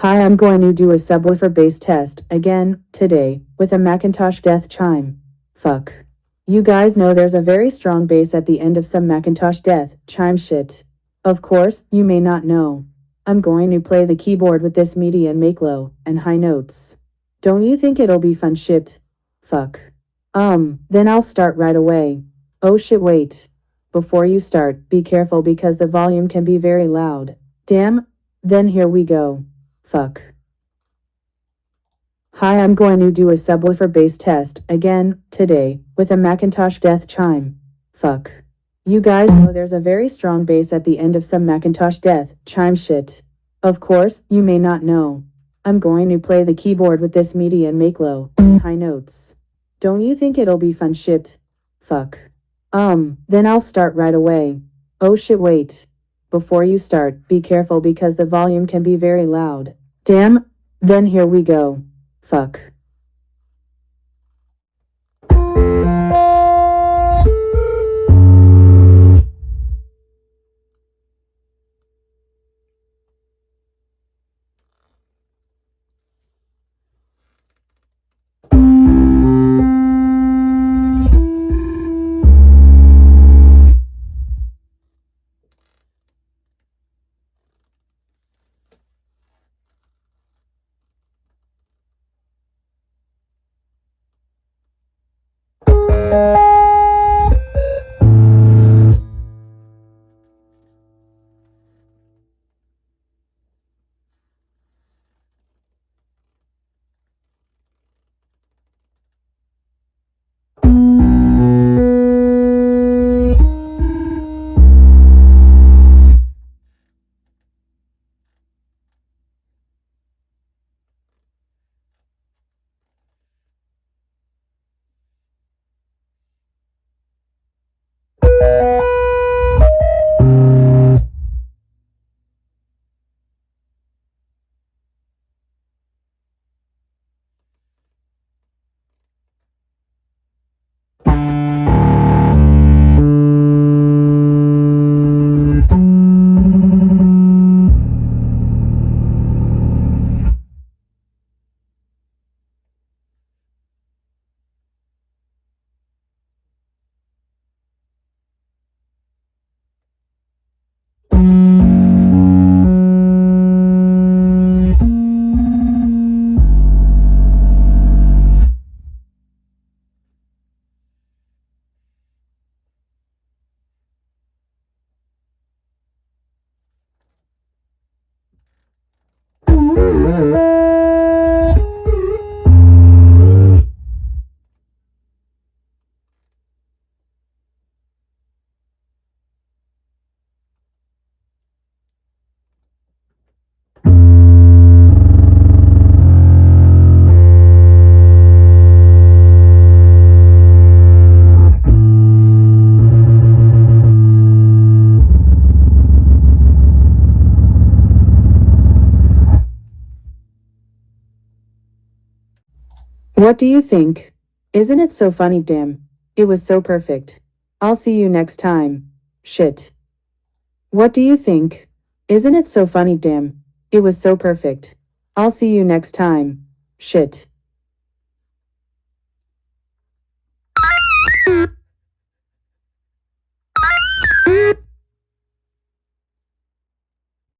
Hi, I'm going to do a subwoofer bass test again today with a Macintosh Death Chime. Fuck. You guys know there's a very strong bass at the end of some Macintosh Death Chime shit. Of course, you may not know. I'm going to play the keyboard with this MIDI and make low and high notes. Don't you think it'll be fun shit? Fuck. Then I'll start right away. Oh shit, wait. Before you start, be careful because the volume can be very loud. Damn. Then here we go. Fuck. Hi, I'm going to do a subwoofer bass test again today with a Macintosh Death Chime. Fuck. You guys know there's a very strong bass at the end of some Macintosh Death Chime shit. Of course, you may not know. I'm going to play the keyboard with this MIDI and make low and high notes. Don't you think it'll be fun shit? Fuck. Then I'll start right away. Oh shit, wait. Before you start, be careful because the volume can be very loud. Damn. Then here we go. Fuck. What do you think? Isn't it so funny, damn? It was so perfect. I'll see you next time. Shit. What do you think? Isn't it so funny, damn? It was so perfect. I'll see you next time. Shit.